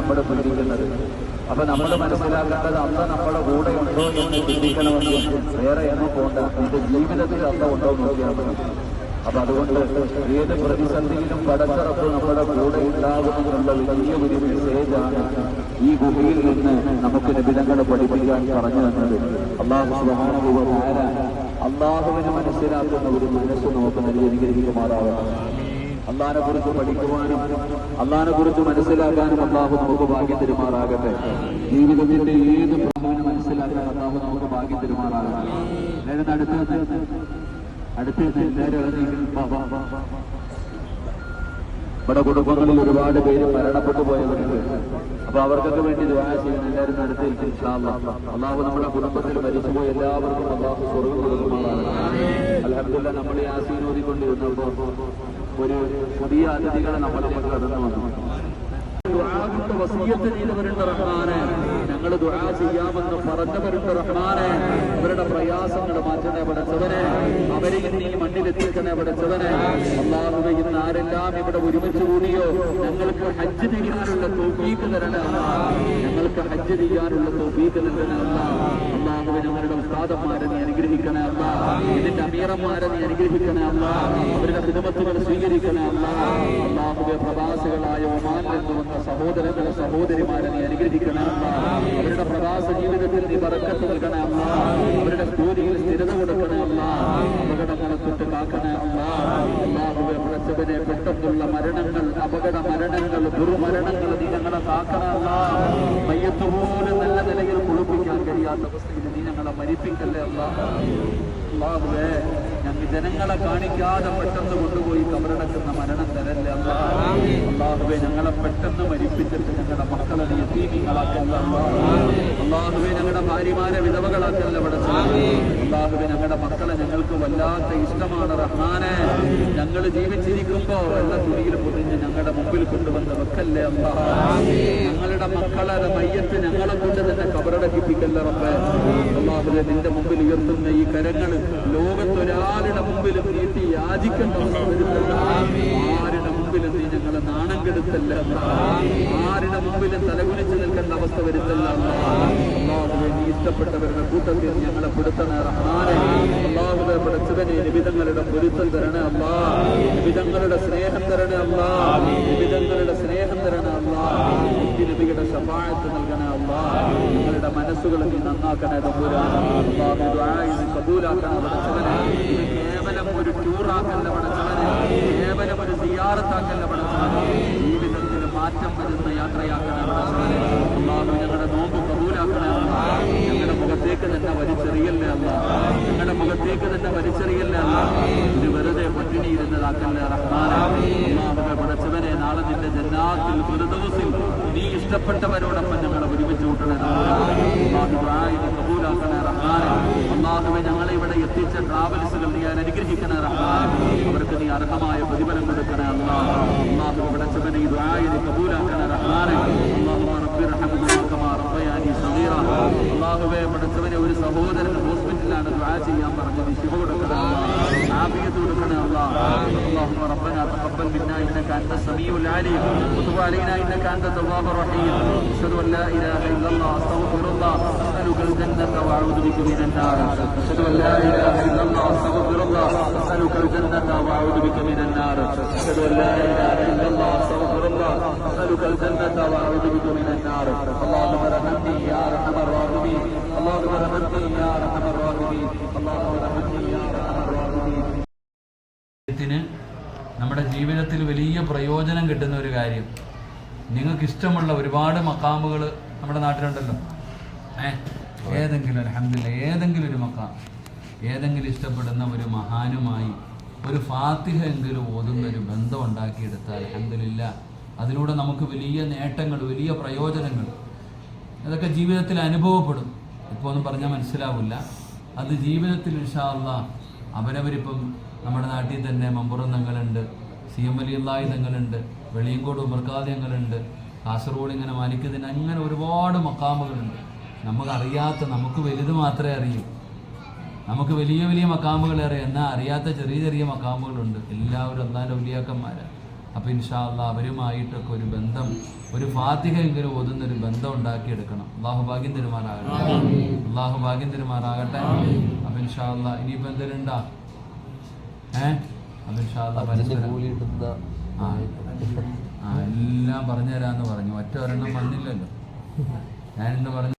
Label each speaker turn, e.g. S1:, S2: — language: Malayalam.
S1: നമ്മൾ പേടിക്കുന്നത്. അപ്പൊ നമ്മൾ മനസ്സിലാക്കേണ്ടത് അല്ല നമ്മുടെ കൂടെ ഉണ്ടോ എന്ന് ചിന്തിക്കണമെങ്കിൽ വേറെ എന്നും പോണ്ട, നിന്റെ ജീവിതത്തിൽ അല്ല ഉണ്ടോ നോക്കിയാൽ മതി. അപ്പൊ അതുകൊണ്ട് ഏത് പ്രതിസന്ധിയിലും പടച്ചിറപ്പ് നമ്മുടെ കൂടെ ഉണ്ടാകുമെന്നുള്ള വലിയ ഒരു മെസ്സേജാണ് ഈ ഗുഹയിൽ നിന്ന് നമുക്ക് നിബിധങ്ങൾ പഠിപ്പിക്കാൻ പറഞ്ഞു തന്നത്. അല്ലാഹു സുബ്ഹാനഹു വ തആല അല്ലാഹുവിനെ മനസ്സിലാക്കുന്ന ഒരു മനസ്സ് നമുക്ക് അനുഗ്രഹിക്കുമാറാവണം. അള്ളാഹിനെ കുറിച്ച് പഠിക്കുവാനും അള്ളാഹിനെ കുറിച്ച് മനസ്സിലാക്കാനും അള്ളാഹു നമുക്ക് ഭാഗ്യം തരുമാറാകട്ടെ. ജീവിതത്തിന്റെ ഏത് പ്രശ്നവും മനസ്സിലാക്കാൻ അള്ളാഹു നമുക്ക് ഭാഗ്യം തരുമാറാകട്ടെ. എല്ലാവരും അടുത്ത് എല്ലാവരും നമ്മുടെ കുടുംബങ്ങളിൽ ഒരുപാട് പേര് മരണപ്പെട്ടു പോയവരുണ്ട്. അപ്പൊ അവർക്കൊക്കെ വേണ്ടി ദുആ ചെയ്യണം. എല്ലാവരും അടുത്തേക്ക് ഇൻഷാ അല്ലാഹ്. അള്ളാഹു നമ്മുടെ കുടുംബത്തിൽ മരിച്ചുപോയ എല്ലാവർക്കും അള്ളാഹു സ്വർഗ്ഗം കൊടുക്കുമാറാകട്ടെ. അൽഹംദുലില്ലാഹ് നമ്മൾ യാസീൻ ഓതിക്കൊണ്ടിരുന്നപ്പോൾ ഒരു പുതിയ അതിഥികളെ നമ്മളിലേക്ക് കടന്നു വന്നു. ദുആ വസിയ്യത്ത് ചെയ്തവരുണ്ട് റഹ്മാനെ, ഞങ്ങൾ ദുആ ചെയ്യാമെന്ന് പറഞ്ഞവരുണ്ട് റഹ്മാനെ. അവരുടെ പ്രയാസങ്ങൾ മാറ്റണേ പടച്ചവനെ, അവരെ ഇന്ന് ഈ മണ്ണിലെത്തിക്കണേ പടച്ചവനെ. അല്ലാഹുവേ, ഇന്ന് ആരെല്ലാം ഇവിടെ ഒരുമിച്ച് കൂടിയോ ഞങ്ങൾക്ക് ഹജ്ജ് ചെയ്യാനുള്ള തൗഫീഖ് തരണേ അല്ലാഹ്. ഞങ്ങൾക്ക് ഹജ്ജ് ചെയ്യാനുള്ള തൗഫീഖ് തരണേ അല്ലാഹ്. അല്ലാഹുവേ, ഞങ്ങളുടെ ഉസ്താദന്മാരെ നീ അനുഗ്രഹിക്കണേ അല്ലാഹ്. ഇതിന്റെ അമീറന്മാരെ നീ അനുഗ്രഹിക്കണേ അല്ലാഹ്. അവരുടെ ഖിദ്മത്തുകൾ സ്വീകരിക്കണേ അല്ലാഹ്. അല്ലാഹുവേ, പ്രവാസികളായ ഒമാനിൽ നിന്ന് വന്ന സഹോദരങ്ങളെ സഹോദരിമാരെ നീ അനുഗ്രഹിക്കണേ അല്ലാഹ്. അവരുടെ പ്രവാസ ജീവിതത്തിൽ നീ ബറക്കത്ത് നൽകണേ അല്ലാഹ്. അവരുടെ ജോലിയിൽ സ്ഥിരത കൊടുക്കണേ അല്ലാഹ്. അപകടങ്ങളെ തൊട്ട് കാക്കണേ അല്ലാഹ്. അല്ലാഹുവേ, പടച്ചവനെ, പെട്ടെന്നുള്ള മരണങ്ങൾ, അപകട മരണങ്ങൾ, ദുർമരണങ്ങൾ നീ ഞങ്ങളെ കാക്കണേ അല്ലാഹ്. മയ്യത്ത് പോലും നല്ല നിലയിൽ കുളിപ്പിക്കാൻ കഴിയാത്ത അവസ്ഥയിൽ നീ ഞങ്ങളെ മരിപ്പിക്കല്ലേ അല്ലാഹ്. അല്ലാഹുവേ, ഞങ്ങൾ ജനങ്ങളെ കാണിക്കാതെ പെട്ടെന്ന് കൊണ്ടുപോയി കബറടക്കുന്ന മരണം തരല്ലേ അല്ലാഹ്. അല്ലാഹുവേ, ഞങ്ങളെ പെട്ടെന്ന് മരിപ്പിച്ചിട്ട് ഞങ്ങളുടെ മക്കളെ നീ യതീമീങ്ങളാക്കല്ല അല്ലാഹ്. അല്ലാഹുവേ, ഞങ്ങളുടെ ഭാര്യമാരെ വിധവകളാക്കല്ല പടച്ചവനേ. അല്ലാഹുവേ, ഞങ്ങളുടെ മക്കളെ ഞങ്ങൾക്ക് വല്ലാത്ത ഇഷ്ടമാണ് റഹ്മാനെ. ഞങ്ങൾ ജീവിച്ചിരിക്കുമ്പോ വെള്ള തുണിയിൽ പൊതിഞ്ഞ് ഞങ്ങളുടെ മുമ്പിൽ കൊണ്ടുവന്ന് വെക്കല്ലേ അല്ലാഹ്. ഞങ്ങളുടെ മക്കളെ മയ്യത്ത് ഞങ്ങളെ കൊണ്ട് തന്നെ കബറടക്കിപ്പിക്കല്ല റബ്ബേ. അല്ലാഹുവേ, നിന്റെ മുമ്പിൽ ഉയർത്തുന്ന ഈ കരങ്ങൾ ലോകത്തൊരാളുടെ മുമ്പിലും നീട്ടി യാചിക്കേണ്ട അവസ്ഥ വരുത്തല്ല. ആരുടെ മുമ്പിലും നീ ഞങ്ങളെ നാണം കെടുത്തല്ല. ആരുടെ മുമ്പിലും തലകുനിച്ച് നിൽക്കേണ്ട അവസ്ഥ വരുത്തല്ല. അല്ലാഹുവേ, നീ ഇഷ്ടപ്പെട്ടവരുടെ കൂട്ടത്തിൽ ഞങ്ങളെ പെടുത്തണേ റഹ്മാനെ. അല്ലാഹുവേ, പടച്ചവനെ, നിബിധങ്ങളുടെ പൊരുത്തം തരണേ അല്ലാഹ്. നിബിധങ്ങളുടെ സ്നേഹം തരണേ അല്ലാഹ്. നിബിധങ്ങളുടെ സ്നേഹം തരണേ അല്ലാഹ്. നബിയുടെ ശഫാഅത്ത് നൽകണേ അല്ലാഹ്. ഞങ്ങളുടെ മനസ്സുകളെ നീ നന്നാക്കണേ തമ്പുരാൻ. അല്ലാഹു ദുആ കബൂലാക്കണേ പടച്ചവനെ. ഇത് കേവലം ഒരു ടൂറാക്കല്ല പടച്ചവനെ, കേവലം ഒരു സിയാറത്താക്കല്ല പടച്ചവനെ, ജീവിതത്തിൽ മാറ്റം വരുന്ന യാത്രയാക്കണേ പടച്ചവനെ. അല്ലാഹു, ഞങ്ങളുടെ നോമ്പ് കബൂലാക്കണേ അല്ലാഹ്. ഞങ്ങളുടെ മുഖത്തേക്ക് തന്നെ വലിച്ചെറിയല്ലേ അല്ലാഹ്. ഞങ്ങളുടെ മുഖത്തേക്ക് തന്നെ വലിച്ചെറിയല്ലേ അല്ലാഹ്. ഇത് വെറുതെ പട്ടിണി ഇരുന്നതാക്കല്ലേ റഹ്മാനെ. അല്ലാഹുവേ, പടച്ചവനെ, നാളെ നിന്റെ ജന്നാത്തിൽ ഫിർദൗസിൽ നീ ഇഷ്ടപ്പെട്ടവരോടൊപ്പം ഞങ്ങളെ ഒരുമിച്ച് കൂട്ടണേ. അല്ലാഹു ദുആ കബൂലാക്കണേ റഹ്മാനെ. അല്ലാഹുവേ, ഞങ്ങളെ ഇവിടെ എത്തിച്ച ട്രാവൽസുകൾ നീ അനുഗ്രഹിക്കണേ റഹ്മാനെ. അവർക്ക് നീ അർഹമായ പ്രതിഫലം കൊടുക്കണേ അല്ലാഹ്. അല്ലാഹു, പടച്ചവനെ, ഈ ദുആ കബൂലാക്കണേ റഹ്മാനെ. അല്ലാഹുമ്മ റബ്ബിർഹംഹുമാ കമാ റബ്ബയാനി സഗീറ. അല്ലാഹുവേ, പടച്ചവനെ, ഒരു സഹോദരൻ ഹോസ്പിറ്റലിലാണ് ദുആ ചെയ്യാൻ പറഞ്ഞത്. ശിഫ കൊടുക്കണേ അല്ലാഹ്. ആഫിയത്ത് കൊടുക്കണേ അല്ലാഹ്. اللهم ربنا تقبل منا انك انت السميع العليم وتب علينا انك انت التواب الرحيم. اشهد ان لا اله الا الله استغفر الله اسالك الجنه واعوذ بك من النار. اشهد ان لا اله الا الله استغفر الله اسالك الجنه واعوذ بك من النار. اشهد ان لا اله الا الله استغفر الله اسالك الجنه واعوذ بك من النار. اللهم ارحمني يا ارحم الراحمين. اللهم ارحمني يا ارحم الراحمين. اللهم ارحمني يا ارحم الراحمين.
S2: നമ്മുടെ ജീവിതത്തിൽ വലിയ പ്രയോജനം കിട്ടുന്ന ഒരു കാര്യം, നിങ്ങൾക്ക് ഇഷ്ടമുള്ള ഒരുപാട് മക്കാമുകൾ നമ്മുടെ നാട്ടിലുണ്ടല്ലോ. ഏതെങ്കിലും അൽഹംദുലില്ലാഹ് ഏതെങ്കിലും ഒരു മക്കാം, ഏതെങ്കിലും ഇഷ്ടപ്പെടുന്ന ഒരു മഹാനുമായി ഒരു ഫാത്തിഹ എങ്കിലും ഓതുന്ന ഒരു ബന്ധം ഉണ്ടാക്കിയെടുത്താൽ അൽഹംദുലില്ലാഹ് അതിലൂടെ നമുക്ക് വലിയ നേട്ടങ്ങൾ, വലിയ പ്രയോജനങ്ങൾ അതൊക്കെ ജീവിതത്തിൽ അനുഭവപ്പെടും. ഇപ്പോൾ ഒന്നും പറഞ്ഞാൽ മനസ്സിലാവില്ല. അത് ജീവിതത്തിൽ ഇൻഷാ അല്ലാഹ് അവരവരിപ്പം നമ്മുടെ നാട്ടിൽ തന്നെ മമ്പുറം തങ്ങളുണ്ട്, CM വലിയുള്ളാഹി തങ്ങളുണ്ട്, വെളിയങ്കോട് ഉമർഖാദി തങ്ങളുണ്ട്, കാസർഗോഡ് ഇങ്ങനെ മാലിക്കതിന് അങ്ങനെ ഒരുപാട് മക്കാമുകളുണ്ട്. നമുക്കറിയാത്ത, നമുക്ക് വലുത് മാത്രമേ അറിയൂ. നമുക്ക് വലിയ വലിയ മക്കാമുകൾ അറിയാം, എന്നാൽ അറിയാത്ത ചെറിയ ചെറിയ മക്കാമുകളുണ്ട്. എല്ലാവരും അല്ലാഹുവിൻ്റെ ഔലിയാക്കന്മാരാണ്. അപ്പോൾ ഇൻഷാ അല്ലാഹ് അവരുമായിട്ടൊക്കെ ഒരു ബന്ധം ഒരു ഫാത്തിഹ എങ്കിലും ഓതുന്നൊരു ബന്ധം ഉണ്ടാക്കിയെടുക്കണം. അള്ളാഹു ഭാഗ്യം തരുമാറാകട്ടെ. അള്ളാഹു ഭാഗ്യം തരുമാറാകട്ടെ. അപ്പം ഇൻഷാ അല്ലാഹ് ഇനിയിപ്പോൾ എന്തെങ്കിലും ഉണ്ടാ അപ്പം ഇൻഷാ അല്ലാഹ് പരസ്പരം എല്ലാം പറഞ്ഞുതരാമെന്ന് പറഞ്ഞു. ഒറ്റ ഒരെണ്ണം വന്നില്ലല്ലോ. ഞാനെന്ത് പറഞ്ഞു?